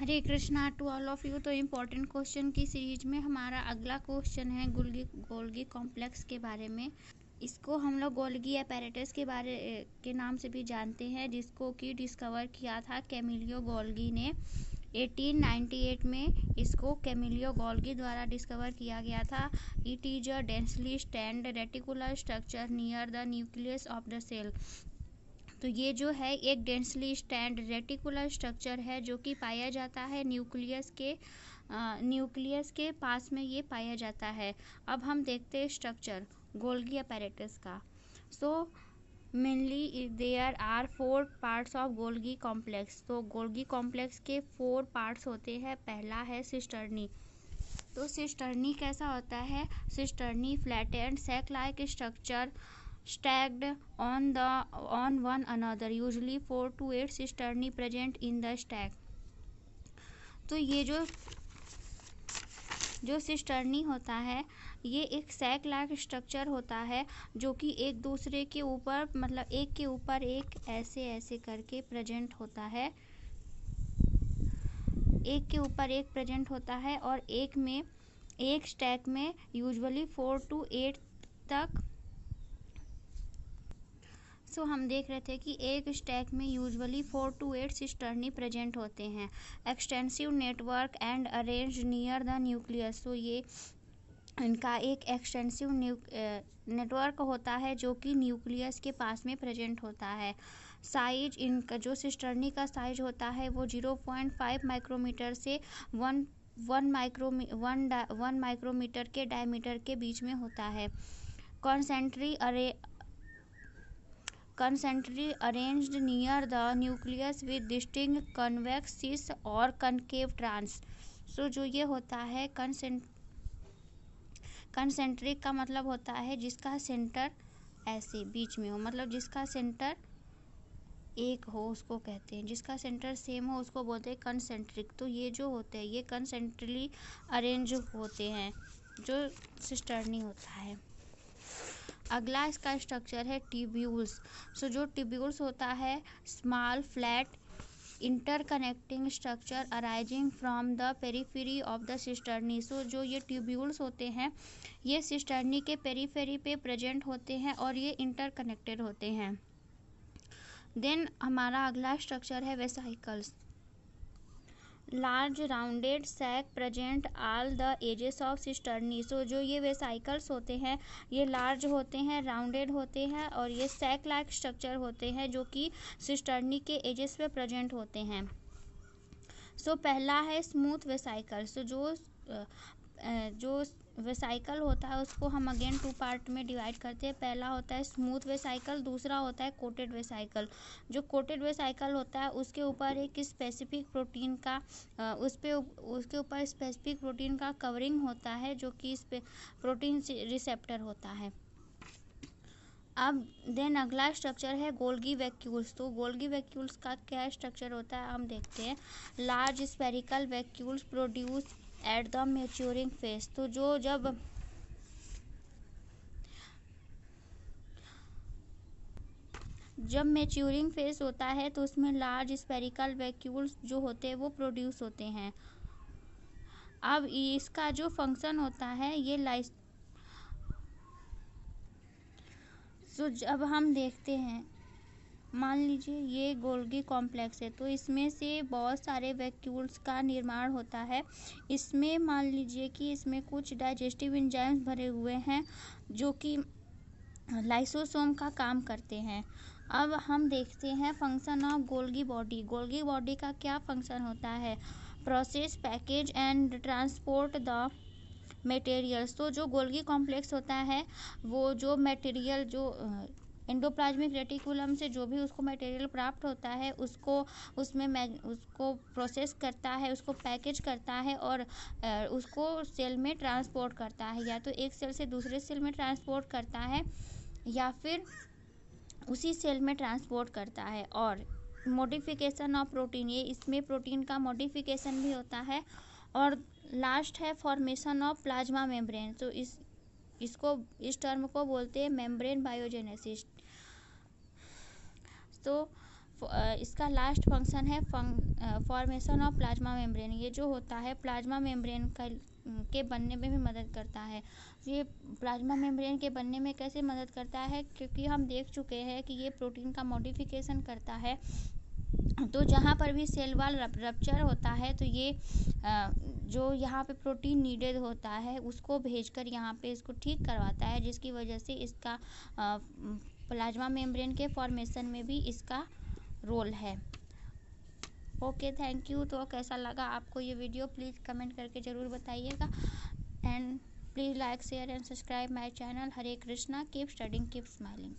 Hare Krishna to all of you. तो important question की series में हमारा अगला क्वेश्चन है गोल्गी कॉम्प्लेक्स के बारे में। इसको हम लोग गोल्गी अपैरेटस के बारे के नाम से भी जानते हैं, जिसको कि डिस्कवर किया था कैमिलियो गोल्गी ने 1898 में। इसको कैमिलियो गोल्गी द्वारा डिस्कवर किया गया था। It is a densely stained reticular structure near the nucleus of the cell. तो ये जो है एक डेंसली स्टैंड रेटिकुलर स्ट्रक्चर है जो कि पाया जाता है न्यूक्लियस के पास में ये पाया जाता है। अब हम देखते हैं स्ट्रक्चर गोल्गी अपैरेटस का। So mainly there are 4 parts of Golgi complex. तो गोल्गी कॉम्प्लेक्स के 4 पार्ट्स होते हैं। पहला है सिस्टर्नी। तो सिस्टर्नी कैसा होता है? Cisternae flattened sac like structure stacked on one another, usually 4 to 8 cisternae present in the stack। तो ये जो सिस्टर्नी होता है ये एक सैक लाइक स्ट्रक्चर होता है जो कि एक दूसरे के ऊपर मतलब एक के ऊपर एक ऐसे ऐसे करके प्रेजेंट होता है, एक के ऊपर एक प्रेजेंट होता है और एक स्टैक में यूजुअली 4 to 8 तक। सो हम देख रहे थे कि एक स्टैक में यूजुअली 4 to 8 सिस्टर्नी प्रेजेंट होते हैं। Extensive network and arrange near the nucleus. तो ये इनका एक एक्सटेंसिव नेटवर्क होता है जो कि न्यूक्लियस के पास में प्रेजेंट होता है। साइज इनका जो सिस्टर्नी का साइज होता है वो 0.5 माइक्रोमीटर से 1 माइक्रोमीटर के डायमीटर के बीच में होता है। concentrically arranged near the nucleus with distinct convex cis और concave trans। सो जो ये होता है कंसेंट्रिक का मतलब होता है जिसका सेंटर ऐसे बीच में हो, मतलब जिसका सेंटर एक हो उसको कहते हैं, जिसका सेंटर सेम हो उसको बोलते हैं कंसेंट्रिक। तो ये जो होते हैं ये कंसेंट्रिकली अरेंज होते हैं जो सिस्टर्नी होता है। अगला इसका स्ट्रक्चर है ट्यूब्यूल्स। सो जो ट्यूब्यूल्स होता है small flat interconnecting structure arising from the periphery of the cisternae. So जो ये ट्यूब्यूल्स होते हैं ये सिस्टर्नी के पेरीफेरी पे प्रेजेंट होते हैं और ये इंटरकनेक्टेड होते हैं। देन हमारा अगला स्ट्रक्चर है vesicles. Large rounded sac present all the edges of cisternae. So जो ये वेसाइकल्स होते हैं ये लार्ज होते हैं, राउंडेड होते हैं और ये सैक लाइक स्ट्रक्चर होते हैं जो कि सिस्टर्नी के एजेस पे प्रेजेंट होते हैं। सो पहला है स्मूथ वेसाइकल। सो जो वेसाइकल होता है उसको हम अगेन 2 पार्ट में डिवाइड करते हैं। पहला होता है स्मूथ वेसाइकल, दूसरा होता है कोटेड वेसाइकल। जो कोटेड वेसाइकल होता है उसके ऊपर एक स्पेसिफिक प्रोटीन का उसके ऊपर स्पेसिफिक प्रोटीन का कवरिंग होता है जो कि इस पे प्रोटीन रिसेप्टर होता है। अब देन अगला स्ट्रक्चर है गोल्गी वैक्यूल्स। तो गोल्गी वैक्यूल्स का क्या स्ट्रक्चर होता है हम देखते हैं। Large spherical vacuoles produce at the maturing phase. तो जब मैच्योरिंग फेज होता है तो उसमें लार्ज स्पेरिकल वैक्यूल्स जो होते हैं वो प्रोड्यूस होते हैं। अब इसका जो फंक्शन होता है ये तो जब हम देखते हैं मान लीजिए ये गोल्गी कॉम्प्लेक्स है तो इसमें से बहुत सारे वैक्यूल्स का निर्माण होता है। इसमें मान लीजिए कि इसमें कुछ डाइजेस्टिव एंजाइम्स भरे हुए हैं जो कि लाइसोसोम का काम करते हैं। अब हम देखते हैं function of Golgi body. Golgi body का क्या फंक्शन होता है? Process, package and transport the materials. तो जो गोल्गी कॉम्प्लेक्स होता है वो जो मटेरियल जो एंडोप्लाज्मिक रेटिकुलम से जो भी उसको मटेरियल प्राप्त होता है उसको उसको प्रोसेस करता है, उसको पैकेज करता है और उसको सेल में ट्रांसपोर्ट करता है। या तो एक सेल से दूसरे सेल में ट्रांसपोर्ट करता है या फिर उसी सेल में ट्रांसपोर्ट करता है। और मॉडिफिकेशन ऑफ प्रोटीन, ये इसमें प्रोटीन का मॉडिफिकेशन भी होता है। और लास्ट है फॉर्मेशन ऑफ प्लाज्मा मेम्ब्रेन। तो इस टर्म को बोलते हैं मेम्ब्रेन बायोजेनेसिस। तो इसका लास्ट फंक्शन है फॉर्मेशन ऑफ प्लाज्मा मेम्ब्रेन। ये जो होता है प्लाज्मा मेम्ब्रेन के बनने में भी मदद करता है। ये प्लाज्मा मेम्ब्रेन के बनने में कैसे मदद करता है, क्योंकि हम देख चुके हैं कि ये प्रोटीन का मॉडिफिकेशन करता है। तो जहाँ पर भी सेल वॉल रप्चर होता है तो ये जो यहाँ पे प्रोटीन नीडेड होता है उसको भेजकर यहाँ पे इसको ठीक करवाता है, जिसकी वजह से इसका प्लाज्मा मेम्ब्रेन के फॉर्मेशन में भी इसका रोल है। Okay, thank you. तो कैसा लगा आपको ये वीडियो, प्लीज़ कमेंट करके ज़रूर बताइएगा। And please like, share and subscribe my channel. Hare Krishna. Keep studying, keep smiling.